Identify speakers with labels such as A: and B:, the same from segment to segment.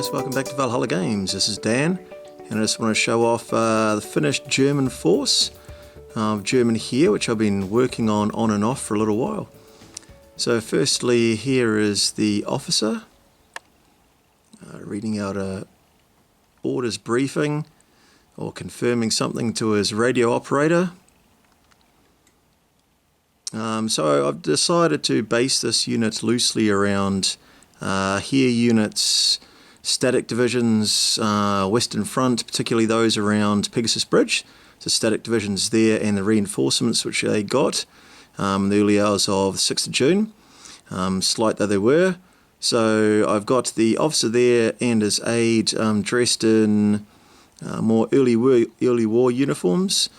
A: guys, welcome back to Valhalla Games. This is Dan, and I just want to show off the finished German force of German Heer, which I've been working on and off for a little while. So firstly, here is the officer reading out a orders briefing or confirming something to his radio operator. So I've decided to base this unit loosely around Heer units, static divisions, Western Front, particularly those around Pegasus Bridge. So static divisions there and the reinforcements which they got in the early hours of the 6th of June, slight though they were. So I've got the officer there and his aide dressed in more early war uniforms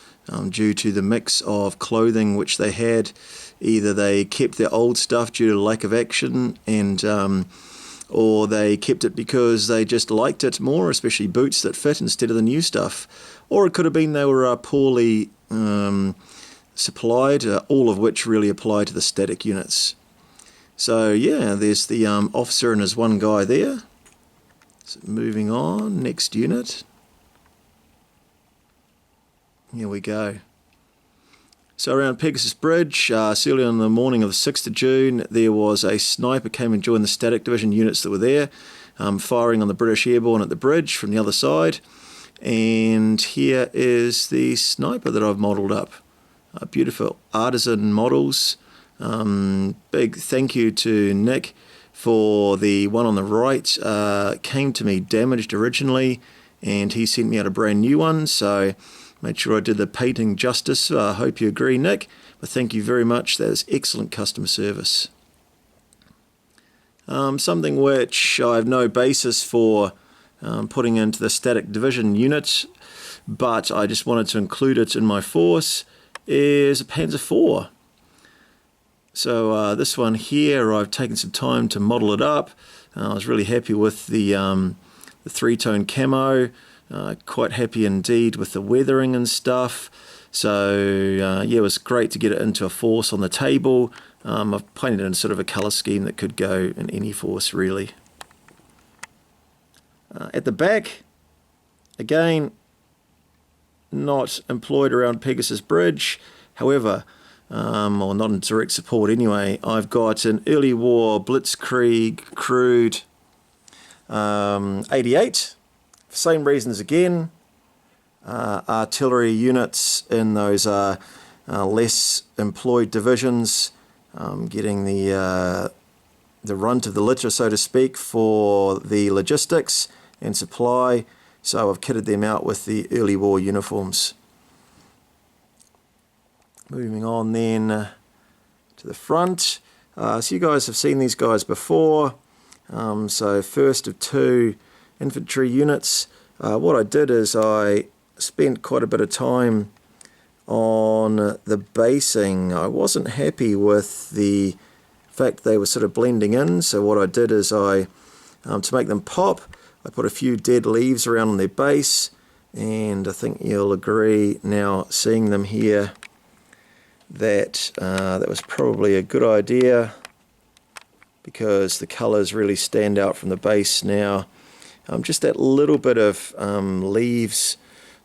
A: due to the mix of clothing which they had. Either they kept their old stuff due to lack of action, and or they kept it because they just liked it more, especially boots that fit instead of the new stuff. Or it could have been they were poorly supplied, all of which really apply to the static units. So yeah, there's the officer and his one guy there. So moving on, next unit. Here we go. So around Pegasus Bridge, early on the morning of the 6th of June, there was a sniper came and joined the static division units that were there, firing on the British airborne at the bridge from the other side. And here is the sniper that I've modelled up. Beautiful artisan models. Big thank you to Nick for the one on the right. Came to me damaged originally, and he sent me out a brand new one. So made sure I did the painting justice. I hope you agree, Nick. But thank you very much. That is excellent customer service. Something which I have no basis for putting into the static division unit, but I just wanted to include it in my force, is a Panzer IV. So this one here, I've taken some time to model it up. I was really happy with the three-tone camo. Quite happy indeed with the weathering and stuff. So yeah, it was great to get it into a force on the table. I've painted it in sort of a colour scheme that could go in any force really. At the back, again, not employed around Pegasus Bridge. However, or not in direct support anyway, I've got an early war Blitzkrieg crude 88. Same reasons again. Artillery units in those less employed divisions, getting the runt of the litter, so to speak, for the logistics and supply. So I've kitted them out with the early war uniforms. Moving on then to the front. So you guys have seen these guys before. So first of two infantry units. What I did is I spent quite a bit of time on the basing. I wasn't happy with the fact they were sort of blending in, so what I did is I, to make them pop, I put a few dead leaves around on their base, and I think you'll agree now seeing them here that that was probably a good idea, because the colours really stand out from the base now. Just that little bit of leaves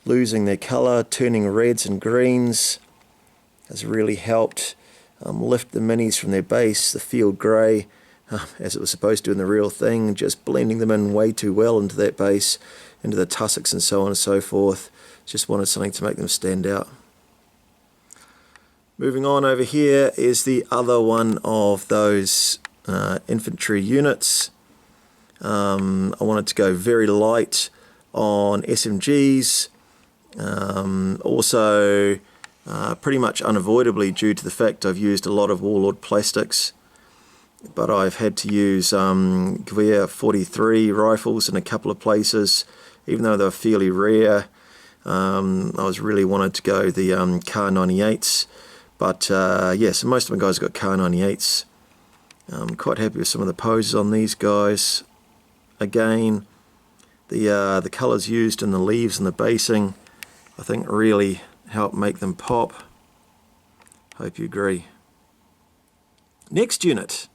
A: losing their colour, turning reds and greens, has really helped lift the minis from their base, the field grey, as it was supposed to in the real thing, just blending them in way too well into that base, into the tussocks and so on and so forth. Just wanted something to make them stand out. Moving on over here is the other one of those infantry units. I wanted to go very light on SMGs, also pretty much unavoidably due to the fact I've used a lot of Warlord plastics, but I've had to use Gewehr 43 rifles in a couple of places, even though they were fairly rare. I was really wanted to go the Kar98s, but yeah, so most of my guys got Kar98s. I'm quite happy with some of the poses on these guys. Again, the colours used in the leaves and the basing, I think really help make them pop. Hope you agree. Next unit,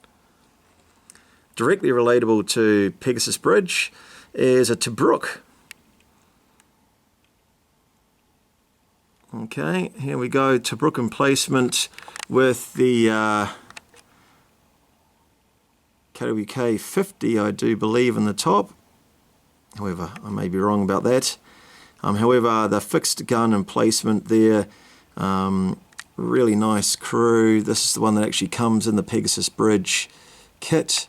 A: directly relatable to Pegasus Bridge, is a Tobruk. Okay, here we go, Tobruk emplacement with the KWK 50, I do believe, in the top. However, I may be wrong about that. However, the fixed gun emplacement there, really nice crew. This is the one that actually comes in the Pegasus Bridge kit.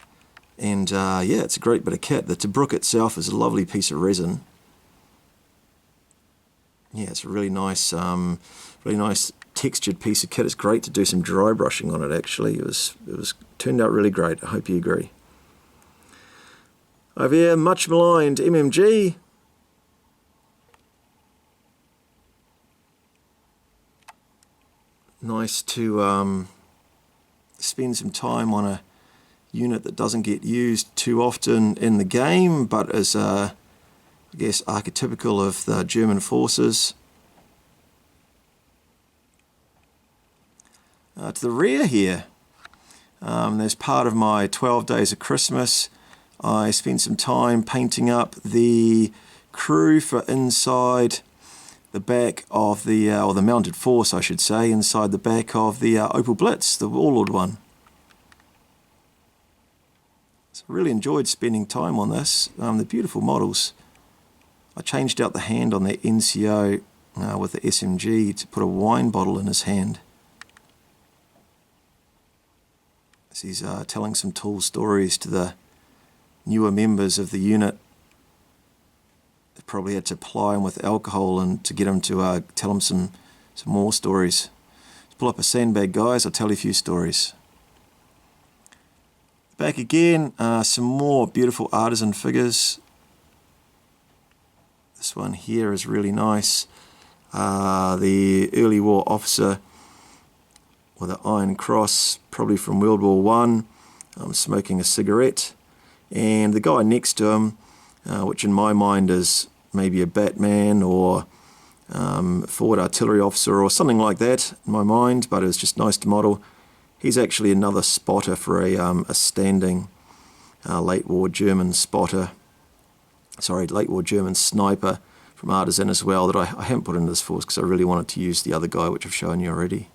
A: And yeah, it's a great bit of kit. The Tobruk itself is a lovely piece of resin. Yeah, it's a really nice textured piece of kit. It's great to do some dry brushing on it. Actually, it turned out really great. I hope you agree. Over here, much maligned MMG. Nice to spend some time on a unit that doesn't get used too often in the game, but is I guess archetypical of the German forces. To the rear here, there's part of my 12 Days of Christmas. I spent some time painting up the crew for inside the back of the, or the mounted force I should say, inside the back of the Opel Blitz, the Warlord one. So I really enjoyed spending time on this. They're beautiful models. I changed out the hand on the NCO with the SMG to put a wine bottle in his hand. As he's telling some tall stories to the newer members of the unit. They probably had to ply him with alcohol and to get him to tell him some more stories. Let's pull up a sandbag, guys. I'll tell you a few stories. Back again, some more beautiful artisan figures. This one here is really nice. The early war officer with an iron cross, probably from World War One, smoking a cigarette. And the guy next to him, which in my mind is maybe a Batman or forward artillery officer or something like that in my mind, but it was just nice to model. He's actually another spotter for a standing late war German spotter. Sorry, late war German sniper from Artisan as well that I haven't put into this force because I really wanted to use the other guy which I've shown you already.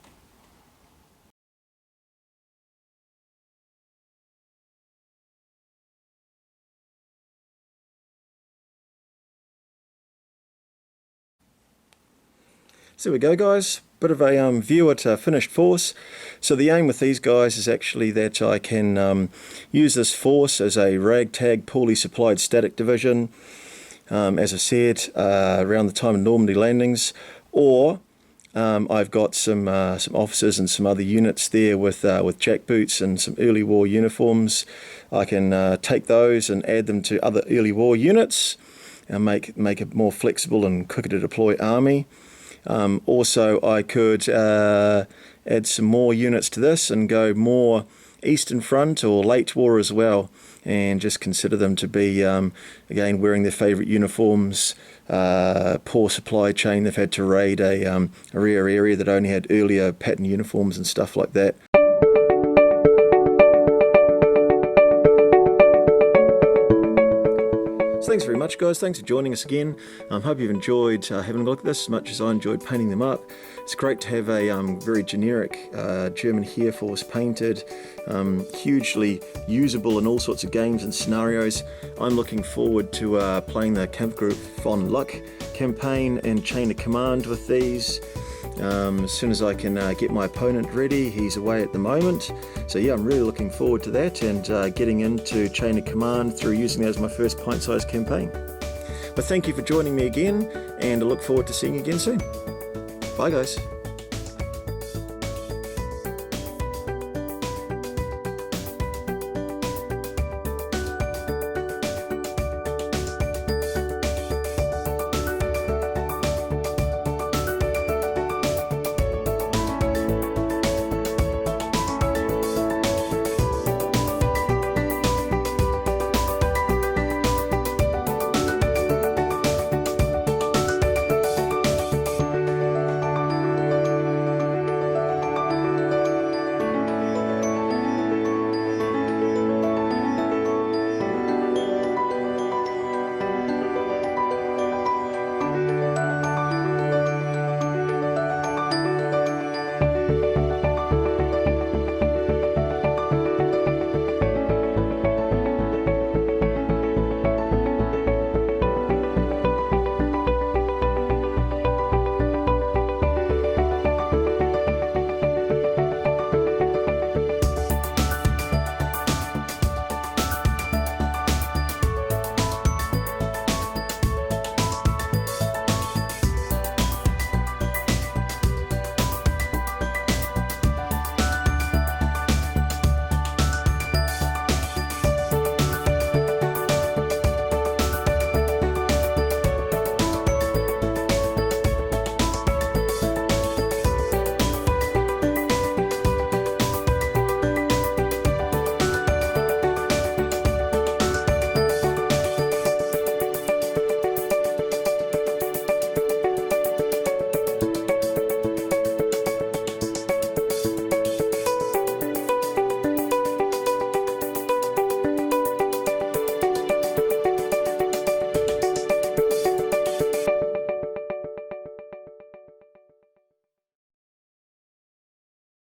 A: So there we go, guys. Bit of a view at a finished force. So the aim with these guys is actually that I can use this force as a ragtag, poorly supplied static division, as I said, around the time of Normandy landings, or I've got some officers and some other units there with jackboots and some early war uniforms. I can take those and add them to other early war units and make a more flexible and quicker to deploy army. Also, I could add some more units to this and go more Eastern Front or late war as well, and just consider them to be, again, wearing their favourite uniforms, poor supply chain. They've had to raid a rear area that only had earlier pattern uniforms and stuff like that. Thanks very much, guys. Thanks for joining us again. Hope you've enjoyed having a look at this as much as I enjoyed painting them up. It's great to have a very generic German Heer force painted, hugely usable in all sorts of games and scenarios. I'm looking forward to playing the Kampfgruppe von Luck campaign and Chain of Command with these. As soon as I can get my opponent ready. He's away at the moment, so yeah, I'm really looking forward to that and getting into Chain of Command through using that as my first pint-sized campaign. But thank you for joining me again, and I look forward to seeing you again soon. Bye, guys.